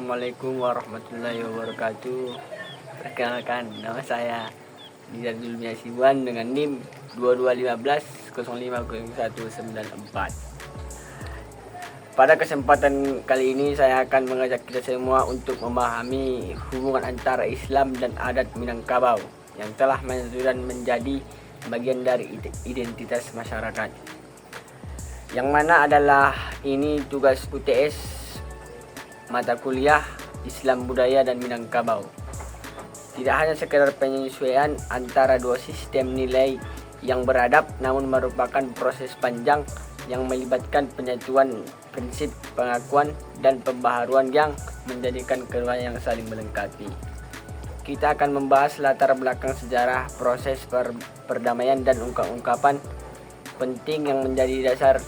Assalamualaikum warahmatullahi wabarakatuh. Perkenalkan, nama saya Dizardul Miasibuan dengan NIM 2215050194. Pada kesempatan kali ini saya akan mengajak kita semua untuk memahami hubungan antara Islam dan adat Minangkabau yang telah menjadi bagian dari identitas masyarakat. Yang mana adalah ini tugas UTS mata kuliah Islam Budaya dan Minangkabau. Tidak hanya sekedar penyesuaian antara dua sistem nilai yang beradab, namun merupakan proses panjang yang melibatkan penyatuan prinsip pengakuan dan pembaharuan yang menjadikan keduanya yang saling melengkapi. Kita akan membahas latar belakang sejarah, proses perdamaian dan ungkapan penting yang menjadi dasar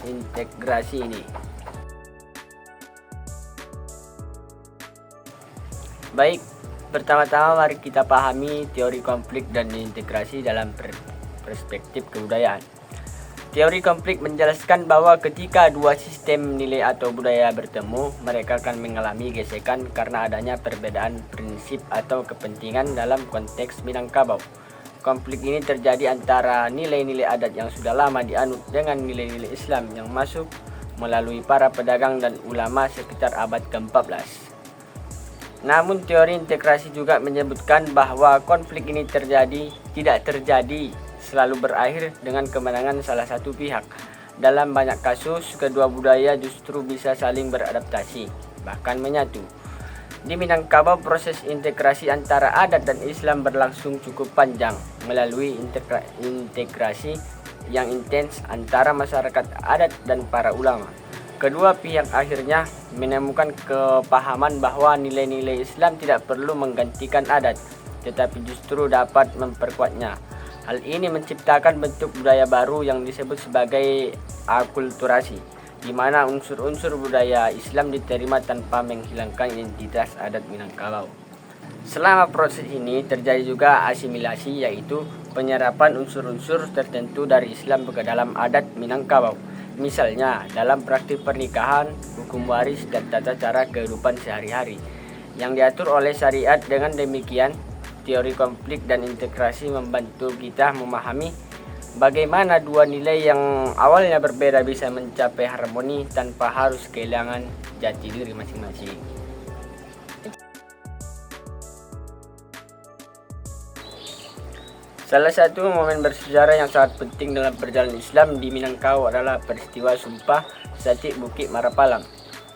integrasi ini. Baik, pertama-tama mari kita pahami teori konflik dan integrasi dalam perspektif kebudayaan. Teori konflik menjelaskan bahwa ketika dua sistem nilai atau budaya bertemu, mereka akan mengalami gesekan karena adanya perbedaan prinsip atau kepentingan dalam konteks Minangkabau. Konflik ini terjadi antara nilai-nilai adat yang sudah lama dianut dengan nilai-nilai Islam yang masuk melalui para pedagang dan ulama sekitar abad ke-14. Namun teori integrasi juga menyebutkan bahwa konflik ini tidak terjadi selalu berakhir dengan kemenangan salah satu pihak. Dalam banyak kasus, kedua budaya justru bisa saling beradaptasi, bahkan menyatu. Di Minangkabau, proses integrasi antara adat dan Islam berlangsung cukup panjang melalui integrasi yang intens antara masyarakat adat dan para ulama. Kedua pihak akhirnya menemukan kepahaman bahwa nilai-nilai Islam tidak perlu menggantikan adat, tetapi justru dapat memperkuatnya. Hal ini menciptakan bentuk budaya baru yang disebut sebagai akulturasi, di mana unsur-unsur budaya Islam diterima tanpa menghilangkan identitas adat Minangkabau. Selama proses ini terjadi juga asimilasi, yaitu penyerapan unsur-unsur tertentu dari Islam ke dalam adat Minangkabau. Misalnya dalam praktik pernikahan, hukum waris, dan tata cara kehidupan sehari-hari yang diatur oleh syariat. Dengan demikian, teori konflik dan integrasi membantu kita memahami bagaimana dua nilai yang awalnya berbeda bisa mencapai harmoni tanpa harus kehilangan jati diri masing-masing. Salah satu momen bersejarah yang sangat penting dalam perjalanan Islam di Minangkabau adalah peristiwa Sumpah Satik Bukit Marapalang.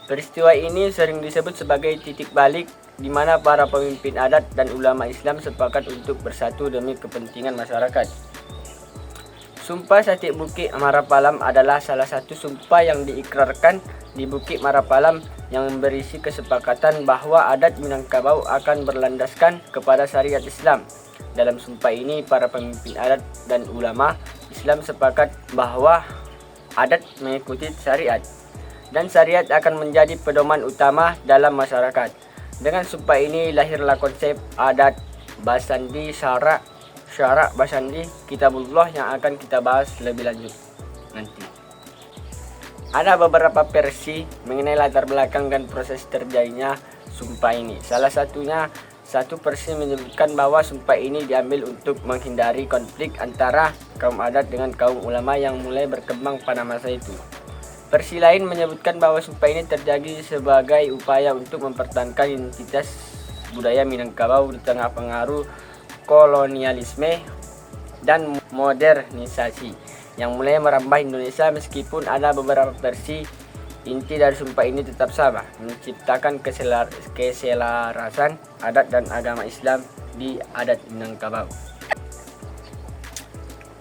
Peristiwa ini sering disebut sebagai titik balik di mana para pemimpin adat dan ulama Islam sepakat untuk bersatu demi kepentingan masyarakat. Sumpah Satik Bukit Marapalang adalah salah satu sumpah yang diikrarkan di Bukit Marapalang yang berisi kesepakatan bahwa adat Minangkabau akan berlandaskan kepada syariat Islam. Dalam sumpah ini, para pemimpin adat dan ulama Islam sepakat bahwa adat mengikuti syariat dan syariat akan menjadi pedoman utama dalam masyarakat. Dengan sumpah ini lahirlah konsep adat Basandi Syarak Basandi Kitabullah yang akan kita bahas lebih lanjut nanti. Ada beberapa versi mengenai latar belakang dan proses terjadinya sumpah ini. Satu versi menyebutkan bahwa sumpah ini diambil untuk menghindari konflik antara kaum adat dengan kaum ulama yang mulai berkembang pada masa itu. Versi lain menyebutkan bahwa sumpah ini terjadi sebagai upaya untuk mempertahankan identitas budaya Minangkabau di tengah pengaruh kolonialisme dan modernisasi yang mulai merambah Indonesia. Meskipun ada beberapa versi, inti dari sumpah ini tetap sama, menciptakan keselarasan adat dan agama Islam di adat Minangkabau.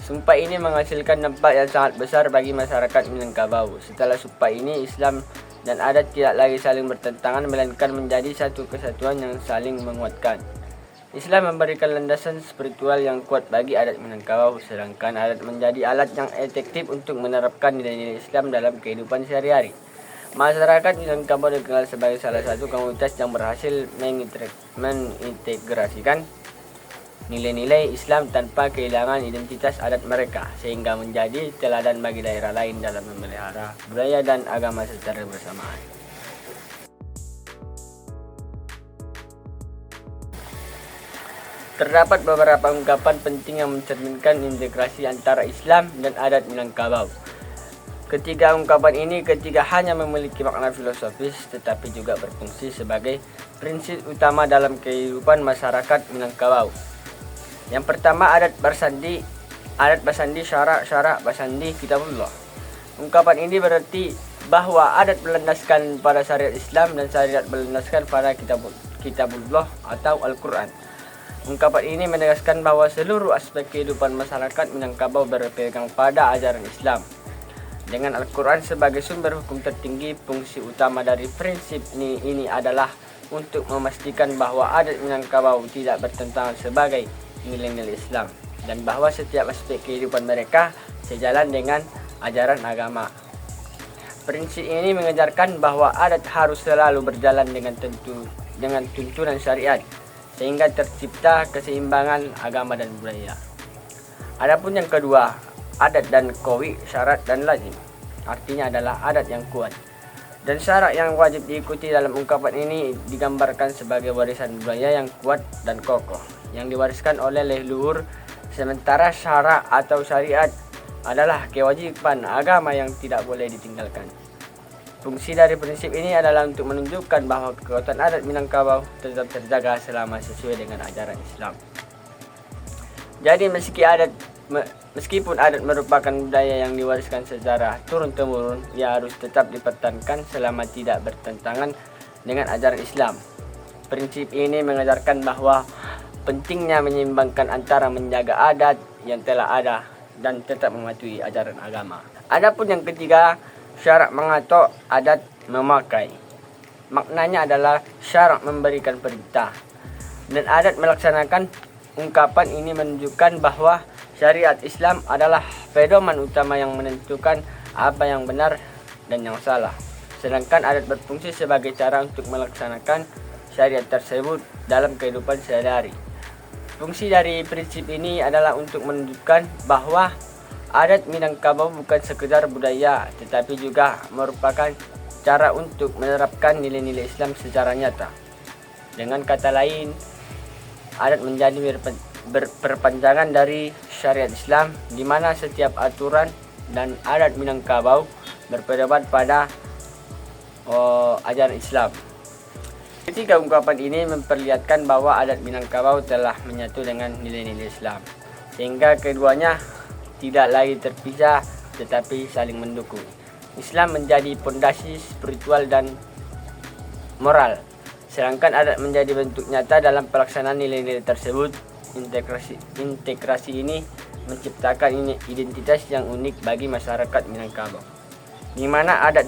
Sumpah ini menghasilkan dampak yang sangat besar bagi masyarakat Minangkabau. Setelah sumpah ini, Islam dan adat tidak lagi saling bertentangan, melainkan menjadi satu kesatuan yang saling menguatkan. Islam memberikan landasan spiritual yang kuat bagi adat Minangkabau, sedangkan adat menjadi alat yang efektif untuk menerapkan nilai-nilai Islam dalam kehidupan sehari-hari. Masyarakat Minangkabau dikenal sebagai salah satu komunitas yang berhasil mengintegrasikan nilai-nilai Islam tanpa kehilangan identitas adat mereka, sehingga menjadi teladan bagi daerah lain dalam memelihara budaya dan agama secara bersamaan. Terdapat beberapa ungkapan penting yang mencerminkan integrasi antara Islam dan adat Minangkabau. Ketiga ungkapan ini hanya memiliki makna filosofis tetapi juga berfungsi sebagai prinsip utama dalam kehidupan masyarakat Minangkabau. Yang pertama, adat bersandi syarak bersandi kitabullah. Ungkapan ini berarti bahwa adat berlandaskan pada syariat Islam dan syariat berlandaskan pada kitabullah atau Al-Quran. Ungkapan ini menegaskan bahwa seluruh aspek kehidupan masyarakat Minangkabau berpegang pada ajaran Islam. Dengan Al-Quran sebagai sumber hukum tertinggi, fungsi utama dari prinsip ini adalah untuk memastikan bahwa adat Minangkabau tidak bertentangan sebagai nilai-nilai Islam dan bahwa setiap aspek kehidupan mereka sejalan dengan ajaran agama. Prinsip ini mengajarkan bahwa adat harus selalu berjalan dengan tuntunan syariat sehingga tercipta keseimbangan agama dan budaya. Adapun yang kedua, adat dan qawi, syarat dan lazim. Artinya adalah adat yang kuat dan syarat yang wajib diikuti. Dalam ungkapan ini digambarkan sebagai warisan budaya yang kuat dan kokoh yang diwariskan oleh leluhur, sementara syarak atau syariat adalah kewajiban agama yang tidak boleh ditinggalkan. Fungsi dari prinsip ini adalah untuk menunjukkan bahwa kekuatan adat Minangkabau tetap terjaga selama sesuai dengan ajaran Islam. Jadi meskipun adat merupakan budaya yang diwariskan secara turun-temurun, ia harus tetap dipertahankan selama tidak bertentangan dengan ajaran Islam. Prinsip ini mengajarkan bahwa pentingnya menyeimbangkan antara menjaga adat yang telah ada dan tetap mematuhi ajaran agama. Adapun yang ketiga, syarak mengatok, adat memakai. Maknanya adalah syarak memberikan perintah dan adat melaksanakan. Ungkapan ini menunjukkan bahwa syariat Islam adalah pedoman utama yang menentukan apa yang benar dan yang salah. Sedangkan adat berfungsi sebagai cara untuk melaksanakan syariat tersebut dalam kehidupan sehari-hari. Fungsi dari prinsip ini adalah untuk menunjukkan bahwa adat Minangkabau bukan sekedar budaya, tetapi juga merupakan cara untuk menerapkan nilai-nilai Islam secara nyata. Dengan kata lain, adat menjadi perpanjangan dari syariat Islam, di mana setiap aturan dan adat Minangkabau berpedoman pada ajaran Islam. Ketiga ungkapan ini memperlihatkan bahwa adat Minangkabau telah menyatu dengan nilai-nilai Islam, sehingga keduanya tidak lagi terpisah tetapi saling mendukung. Islam menjadi pondasi spiritual dan moral, sedangkan adat menjadi bentuk nyata dalam pelaksanaan nilai-nilai tersebut. Integrasi ini menciptakan identitas yang unik bagi masyarakat Minangkabau, di mana adat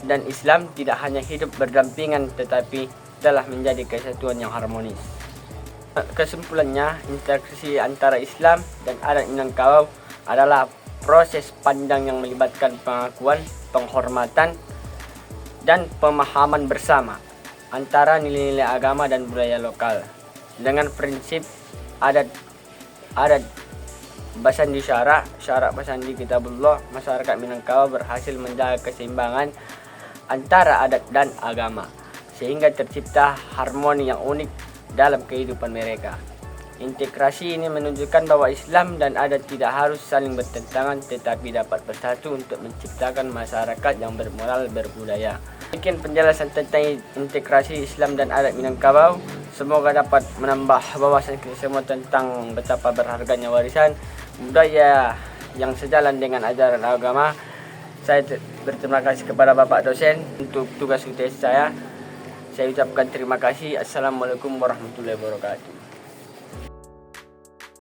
dan Islam tidak hanya hidup berdampingan tetapi telah menjadi kesatuan yang harmonis. Kesimpulannya, integrasi antara Islam dan adat Minangkabau adalah proses panjang yang melibatkan pengakuan, penghormatan, dan pemahaman bersama antara nilai-nilai agama dan budaya lokal. Dengan prinsip adat bersandi syarak bersandi kitabullah, masyarakat Minangkabau berhasil menjaga keseimbangan antara adat dan agama, sehingga tercipta harmoni yang unik dalam kehidupan mereka. Integrasi ini menunjukkan bahwa Islam dan adat tidak harus saling bertentangan tetapi dapat bersatu untuk menciptakan masyarakat yang bermoral berbudaya. Demikian penjelasan tentang integrasi Islam dan adat Minangkabau. Semoga dapat menambah wawasan kita semua tentang betapa berharganya warisan budaya yang sejalan dengan ajaran agama. Saya berterima kasih kepada Bapak dosen untuk tugas UTS saya. Saya ucapkan terima kasih. Assalamualaikum warahmatullahi wabarakatuh.